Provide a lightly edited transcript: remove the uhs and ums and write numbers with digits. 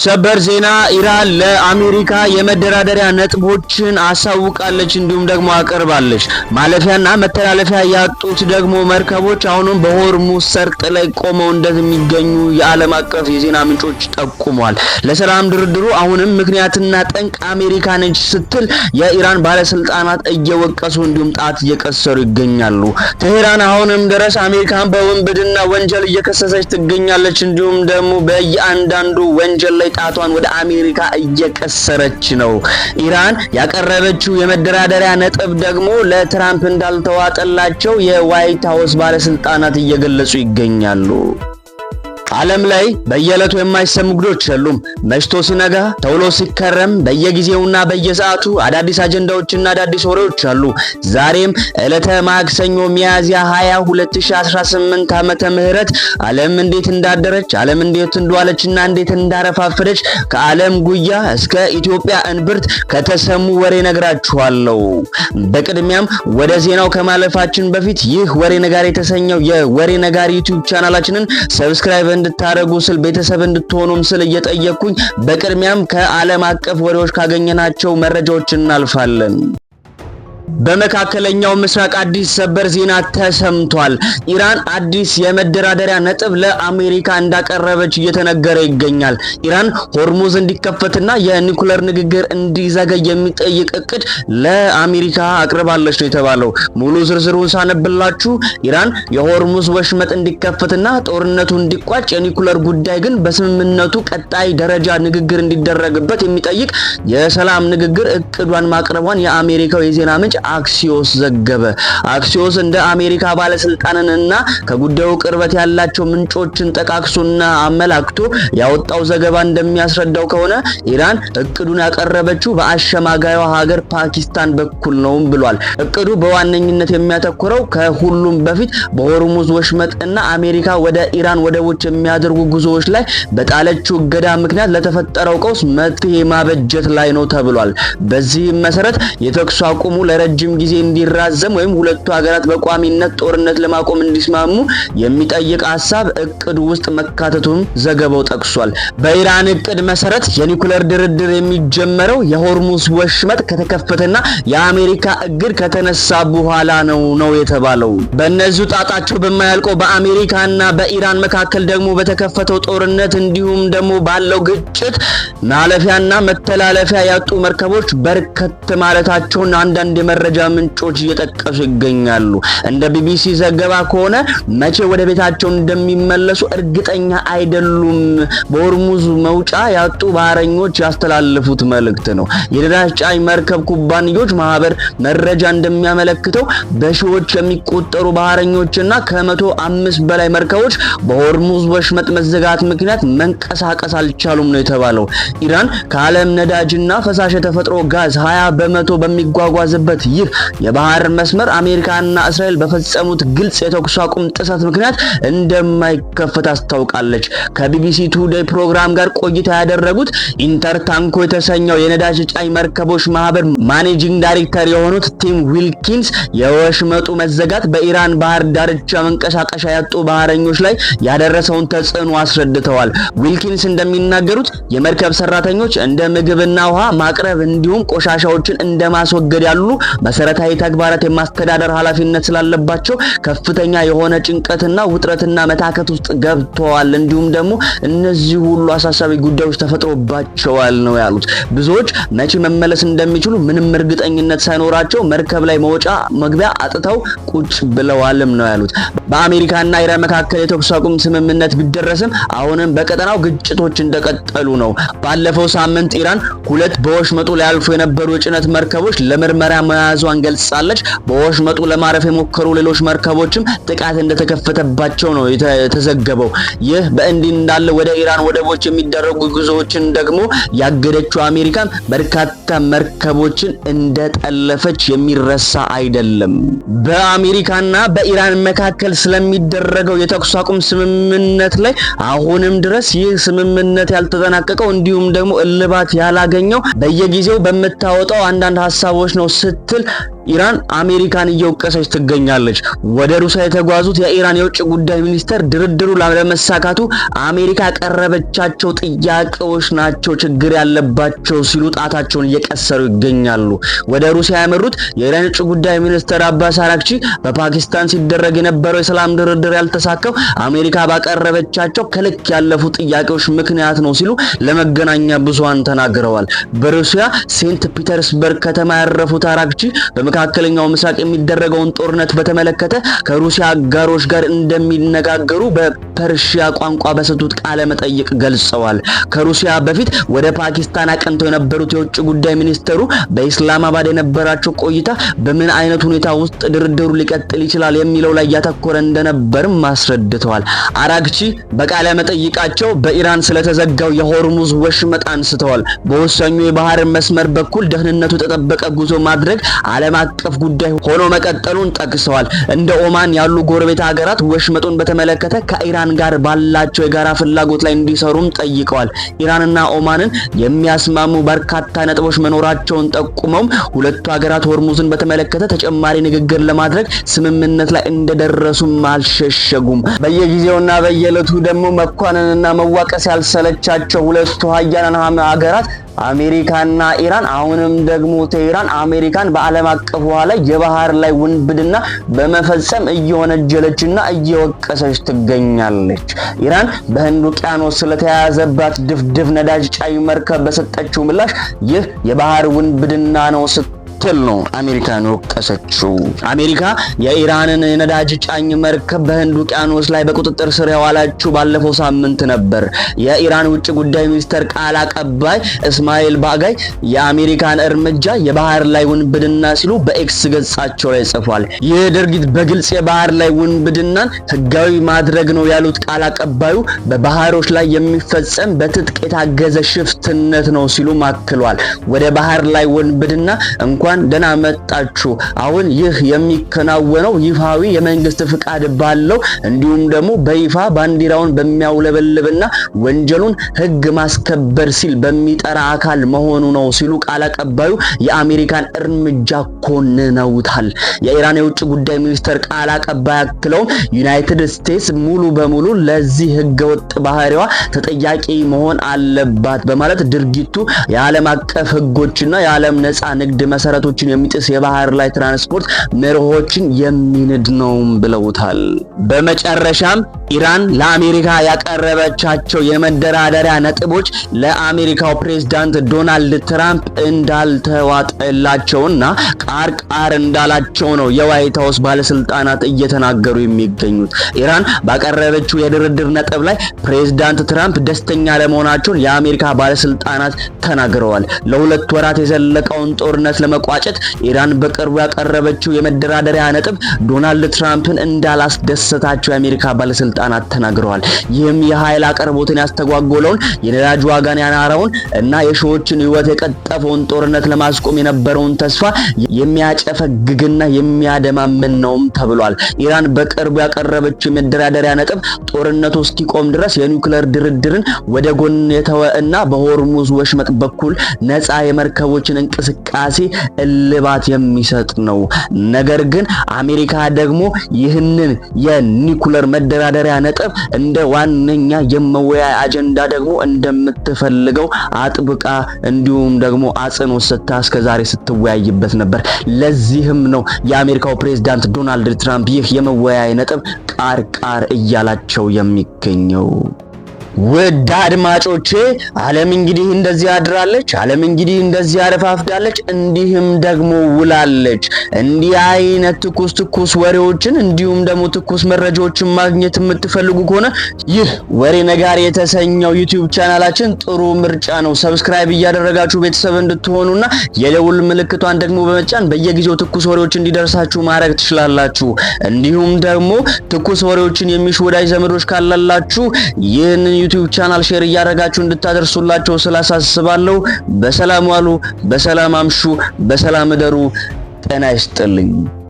ሰበር ዜና ኢራን ለአሜሪካ የመደራደሪያ ነጥቦችን አሳውቃለች እንዲሁም ደግሞ አቀርባለች። ማለፊያና መተላለፊያ ያጡት ደግሞ መርከቦች አሁንም በሆርሙዝ ሰርጥ ላይ ቆመው እንደሚገኙ የዓለም አቀፍ የዜና ምንጮች ጠቁመዋል። ለሰላም ድርድሩ አሁንም ምክንያትና ጠንቅ አሜሪካ ነች ስትል የኢራን ባለስልጣናት እየወቀሱ እንዲሁም ጣት እየቀሰሩ ይገኛሉ። ቴህራን አሁንም ድረስ አሜሪካን በወንብድና ወንጀል እየከሰሰች ትገኛለች። እንዲሁም ደግሞ በየአንዳንዱ ወንጀል ላይ ጣቷን ወደ አሜሪካ እየቀሰረች ነው። ኢራን ያቀረበችው የመደራደሪያ ነጥብ ደግሞ ለትራምፕ እንዳልተዋጠላቸው የዋይት ሃውስ ባለስልጣናት እየገለጹ ይገኛሉ። ዓለም ላይ በየዕለቱ የማይሰሙ ጉዶች የሉም። መሽቶ ሲነጋ ተውሎ ሲከረም በየጊዜውና በየሰዓቱ አዳዲስ አጀንዳዎችና አዳዲስ ወሬዎች አሉ። ዛሬም ዕለተ ማክሰኞ ሚያዝያ 20 2018 ዓመተ ምህረት ዓለም እንዴት እንዳደረች፣ ዓለም እንዴት እንደዋለችና እንዴት እንዳረፋፈደች ከዓለም ጉያ እስከ ኢትዮጵያ እንብርት ከተሰሙ ወሬ ነግራችኋለሁ። በቅድሚያም ወደ ዜናው ከማለፋችን በፊት ይህ ወሬ ነጋሪ የተሰኘው የወሬ ነጋሪ ዩቲዩብ ቻናላችንን ሰብስክራይብ እንድታረጉ ስል ቤተሰብ እንድትሆኑም ስል እየጠየቅኩኝ በቅድሚያም ከዓለም አቀፍ ወሬዎች ካገኘናቸው መረጃዎች እናልፋለን። በመካከለኛው ምስራቅ አዲስ ሰበር ዜና ተሰምቷል። ኢራን አዲስ የመደራደሪያ ነጥብ ለአሜሪካ እንዳቀረበች እየተነገረ ይገኛል። ኢራን ሆርሙዝ እንዲከፈትና የኒኩለር ንግግር እንዲዘገይ የሚጠይቅ እቅድ ለአሜሪካ አቅርባለች ነው የተባለው። ሙሉ ዝርዝሩን ሳነብላችሁ ኢራን የሆርሙዝ ወሽመጥ እንዲከፈትና ጦርነቱ እንዲቋጭ፣ የኒኩለር ጉዳይ ግን በስምምነቱ ቀጣይ ደረጃ ንግግር እንዲደረግበት የሚጠይቅ የሰላም ንግግር እቅዷን ማቅረቧን የአሜሪካው የዜና ምንጭ አክሲዮስ ዘገበ። አክሲዮስ እንደ አሜሪካ ባለስልጣንና ከጉዳዩ ቅርበት ያላቸው ምንጮችን ጠቃቅሶና አመላክቶ ያወጣው ዘገባ እንደሚያስረዳው ከሆነ ኢራን እቅዱን ያቀረበችው በአሸማጋዩ ሀገር ፓኪስታን በኩል ነው ብሏል። እቅዱ በዋነኝነት የሚያተኩረው ከሁሉም በፊት በሆርሙዝ ወሽመጥ እና አሜሪካ ወደ ኢራን ወደቦች የሚያደርጉ ጉዞዎች ላይ በጣለችው እገዳ ምክንያት ለተፈጠረው ቀውስ መፍትሄ ማበጀት ላይ ነው ተብሏል። በዚህም መሰረት የተኩስ አቁሙ ረጅም ጊዜ እንዲራዘም ወይም ሁለቱ ሀገራት በቋሚነት ጦርነት ለማቆም እንዲስማሙ የሚጠይቅ ሐሳብ እቅዱ ውስጥ መካተቱን ዘገባው ጠቅሷል። በኢራን እቅድ መሰረት የኒኩለር ድርድር የሚጀመረው የሆርሙዝ ወሽመጥ ከተከፈተና የአሜሪካ እግድ ከተነሳ በኋላ ነው የተባለው። በእነዚህ ጣጣቸው በማያልቀው በአሜሪካና በኢራን መካከል ደግሞ በተከፈተው ጦርነት እንዲሁም ደግሞ ባለው ግጭት ማለፊያና መተላለፊያ ያጡ መርከቦች በርከት ማለታቸውን አንዳንድ የመረጃ ምንጮች እየጠቀሱ ይገኛሉ። እንደ ቢቢሲ ዘገባ ከሆነ መቼ ወደ ቤታቸው እንደሚመለሱ እርግጠኛ አይደሉም። በሆርሙዝ መውጫ ያጡ ባህረኞች ያስተላለፉት መልእክት ነው። የነዳጅ ጫኝ መርከብ ኩባንያዎች ማህበር መረጃ እንደሚያመለክተው በሺዎች የሚቆጠሩ ባህረኞችና ከ105 በላይ መርከቦች በሆርሙዝ ወሽመጥ መዘጋት ምክንያት መንቀሳቀስ አልቻሉም ነው የተባለው። ኢራን ከዓለም ነዳጅና ፈሳሽ የተፈጥሮ ጋዝ 20 በመቶ በሚጓጓዝበት ይህ የባህር መስመር አሜሪካና እስራኤል በፈጸሙት ግልጽ የተኩስ አቁም ጥሰት ምክንያት እንደማይከፈት አስታውቃለች። ከቢቢሲ ቱዴይ ፕሮግራም ጋር ቆይታ ያደረጉት ኢንተርታንኮ የተሰኘው የነዳጅ ጫኝ መርከቦች ማህበር ማኔጂንግ ዳይሬክተር የሆኑት ቲም ዊልኪንስ የወሽመጡ መዘጋት በኢራን ባህር ዳርቻ መንቀሳቀሻ ያጡ ባህረኞች ላይ ያደረሰውን ተጽዕኖ አስረድተዋል። ዊልኪንስ እንደሚናገሩት የመርከብ ሰራተኞች እንደ ምግብና ውሃ ማቅረብ እንዲሁም ቆሻሻዎችን እንደማስወገድ ያሉ መሰረታዊ ተግባራት የማስተዳደር ኃላፊነት ስላለባቸው ከፍተኛ የሆነ ጭንቀትና ውጥረትና መታከት ውስጥ ገብተዋል። እንዲሁም ደግሞ እነዚህ ሁሉ አሳሳቢ ጉዳዮች ተፈጥሮባቸዋል ነው ያሉት። ብዙዎች መቼ መመለስ እንደሚችሉ ምንም እርግጠኝነት ሳይኖራቸው መርከብ ላይ መውጫ መግቢያ አጥተው ቁጭ ብለዋልም ነው ያሉት። በአሜሪካና ኢራን መካከል የተኩስ አቁም ስምምነት ቢደረስም አሁንም በቀጠናው ግጭቶች እንደቀጠሉ ነው። ባለፈው ሳምንት ኢራን 2 በወሽመጡ ላይ ያልፉ የነበሩ የጭነት መርከቦች ለምርመራ መያዟን ገልጻለች። በወሽመጡ ለማረፍ የሞከሩ ሌሎች መርከቦችም ጥቃት እንደተከፈተባቸው ነው የተዘገበው። ይህ በእንዲህ እንዳለ ወደ ኢራን ወደቦች የሚደረጉ ጉዞዎችን ደግሞ ያገደችው አሜሪካን በርካታ መርከቦችን እንደጠለፈች የሚረሳ አይደለም። በአሜሪካና በኢራን መካከል ስለሚደረገው የተኩስ አቁም ስምምነት ላይ አሁንም ድረስ ይህ ስምምነት ያልተጠናቀቀው እንዲሁም ደግሞ እልባት ያላገኘው በየጊዜው በመታወጣው አንዳንድ ሐሳቦች ነው ስትል ኢራን አሜሪካን እየወቀሰች ትገኛለች። ወደ ሩሲያ የተጓዙት የኢራን የውጭ ጉዳይ ሚኒስተር ድርድሩ ለመሳካቱ አሜሪካ ያቀረበቻቸው ጥያቄዎች ናቸው ችግር ያለባቸው ሲሉ ጣታቸውን እየቀሰሩ ይገኛሉ። ወደ ሩሲያ ያመሩት የኢራን የውጭ ጉዳይ ሚኒስተር አባስ አራግቺ በፓኪስታን ሲደረግ የነበረው የሰላም ድርድር ያልተሳካው አሜሪካ ባቀረበቻቸው ከልክ ያለፉ ጥያቄዎች ምክንያት ነው ሲሉ ለመገናኛ ብዙሃን ተናግረዋል። በሩሲያ ሴንት ፒተርስበርግ ከተማ ያረፉት አራግቺ በመካከለኛው ምስራቅ የሚደረገውን ጦርነት በተመለከተ ከሩሲያ አጋሮች ጋር እንደሚነጋገሩ በፐርሺያ ቋንቋ በሰጡት ቃለ መጠይቅ ገልጸዋል። ከሩሲያ በፊት ወደ ፓኪስታን አቅንተው የነበሩት የውጭ ጉዳይ ሚኒስተሩ በኢስላማባድ የነበራቸው ቆይታ በምን አይነት ሁኔታ ውስጥ ድርድሩ ሊቀጥል ይችላል የሚለው ላይ ያተኮረ እንደነበርም አስረድተዋል። አራግቺ በቃለ መጠይቃቸው በኢራን ስለተዘጋው የሆርሙዝ ወሽመጥ አንስተዋል። በወሳኙ የባህር መስመር በኩል ደህንነቱ የተጠበቀ ጉዞ ማድረግ ዓለም አቀፍ ጉዳይ ሆኖ መቀጠሉን ጠቅሰዋል። እንደ ኦማን ያሉ ጎረቤት ሀገራት ወሽመጡን በተመለከተ ከኢራን ጋር ባላቸው የጋራ ፍላጎት ላይ እንዲሰሩም ጠይቀዋል። ኢራንና ኦማንን የሚያስማሙ በርካታ ነጥቦች መኖራቸውን ጠቁመው ሁለቱ ሀገራት ሆርሙዝን በተመለከተ ተጨማሪ ንግግር ለማድረግ ስምምነት ላይ እንደደረሱም አልሸሸጉም። በየጊዜውና በየዕለቱ ደግሞ መኳነንና መዋቀስ ያልሰለቻቸው ሁለቱ ሀያላን ሀገራት አሜሪካና ኢራን አሁንም ደግሞ ቴህራን አሜሪካን በዓለም አቀፍ ውሃ ላይ የባህር ላይ ውንብድና በመፈጸም እየወነጀለችና እየወቀሰች ትገኛለች። ኢራን በህንድ ውቅያኖስ ስለተያዘባት ድፍድፍ ነዳጅ ጫኝ መርከብ በሰጠችው ምላሽ ይህ የባህር ውንብድና ነው ስትል ነው አሜሪካን ወቀሰችው። አሜሪካ የኢራንን የነዳጅ ጫኝ መርከብ በህንድ ውቅያኖስ ላይ በቁጥጥር ስር ያዋለችው ባለፈው ሳምንት ነበር። የኢራን ውጭ ጉዳይ ሚኒስተር ቃል አቀባይ እስማኤል ባጋይ የአሜሪካን እርምጃ የባህር ላይ ውንብድና ሲሉ በኤክስ ገጻቸው ላይ ጽፏል። ይህ ድርጊት በግልጽ የባህር ላይ ውንብድናን ህጋዊ ማድረግ ነው ያሉት ቃል አቀባዩ በባህሮች ላይ የሚፈጸም በትጥቅ የታገዘ ሽፍትነት ነው ሲሉ አክሏል። ወደ ባህር ላይ ውንብድና እንኳን ደህና መጣችሁ። አሁን ይህ የሚከናወነው ይፋዊ የመንግስት ፍቃድ ባለው እንዲሁም ደግሞ በይፋ ባንዲራውን በሚያውለበልብና ወንጀሉን ህግ ማስከበር ሲል በሚጠራ አካል መሆኑ ነው ሲሉ ቃል አቀባዩ የአሜሪካን እርምጃ ኮንነውታል። የኢራን የውጭ ጉዳይ ሚኒስተር ቃል አቀባይ አክለው ዩናይትድ ስቴትስ ሙሉ በሙሉ ለዚህ ህገወጥ ባህሪዋ ተጠያቂ መሆን አለባት በማለት ድርጊቱ የዓለም አቀፍ ህጎችና የዓለም ነፃ ንግድ መሰረቶችን የሚጥስ የባህር ላይ ትራንስፖርት መርሆችን የሚንድ ነው ብለውታል። በመጨረሻም ኢራን ለአሜሪካ ያቀረበቻቸው የመደራደሪያ ነጥቦች ለአሜሪካው ፕሬዝዳንት ዶናልድ ትራምፕ እንዳልተዋጠላቸውና ቃርቃር እንዳላቸው ነው የዋይት ሃውስ ባለስልጣናት እየተናገሩ የሚገኙት። ኢራን ባቀረበችው የድርድር ነጥብ ላይ ፕሬዝዳንት ትራምፕ ደስተኛ ለመሆናቸውን የአሜሪካ ባለስልጣናት ተናግረዋል። ለሁለት ወራት የዘለቀውን ጦርነት ለመቋጨት ኢራን በቅርቡ ያቀረበችው የመደራደሪያ ነጥብ ዶናልድ ትራምፕን እንዳላስደሰታቸው የአሜሪካ ባለስልጣናት ተናግረዋል። ይህም የኃይል አቅርቦትን ያስተጓጎለውን የነዳጅ ዋጋን ያናረውን እና የሺዎችን ህይወት የቀጠፈውን ጦርነት ለማስቆም የነበረውን ተስፋ የሚያጨፈግግና የሚያደማምን ነውም ተብሏል። ኢራን በቅርቡ ያቀረበችው የመደራደሪያ ነጥብ ጦርነቱ እስኪቆም ድረስ የኒውክሌር ድርድርን ወደ ጎን የተወ እና በሆርሙዝ ወሽመጥ በኩል ነፃ የመርከቦችን እንቅስቃሴ እልባት የሚሰጥ ነው። ነገር ግን አሜሪካ ደግሞ ይህንን የኒውክሌር መደራደሪያ ነጥብ እንደ ዋነኛ የመወያያ አጀንዳ ደግሞ እንደምትፈልገው አጥብቃ እንዲሁም ደግሞ አጽንኦት ሰጥታ እስከዛሬ ስትወያይበት ነበር። ለዚህም ነው የአሜሪካው ፕሬዝዳንት ዶናልድ ትራምፕ ይህ የመወያያ ነጥብ ቃርቃር እያላቸው የሚገኘው። ውድ አድማጮቼ ዓለም እንግዲህ እንደዚህ አድራለች፣ ዓለም እንግዲህ እንደዚህ አረፋፍዳለች፣ እንዲህም ደግሞ ውላለች። እንዲህ አይነት ትኩስ ወሬዎችን እንዲሁም ደግሞ ትኩስ መረጃዎችን ማግኘት የምትፈልጉ ከሆነ ይህ ወሬ ነጋሪ የተሰኘው ዩቲዩብ ቻናላችን ጥሩ ምርጫ ነው። ሰብስክራይብ እያደረጋችሁ ቤተሰብ እንድትሆኑና የደውል ምልክቷን ደግሞ በመጫን በየጊዜው ትኩስ ወሬዎች እንዲደርሳችሁ ማድረግ ትችላላችሁ። እንዲሁም ደግሞ ትኩስ ወሬዎችን የሚሹ ወዳጅ ዘመዶች ካላላችሁ ይህንን ዩቲዩብ ቻናል ሼር እያደረጋችሁ እንድታደርሱላቸው ስላሳስባለሁ። በሰላም ዋሉ፣ በሰላም አምሹ፣ በሰላም እደሩ። ጤና ይስጥልኝ።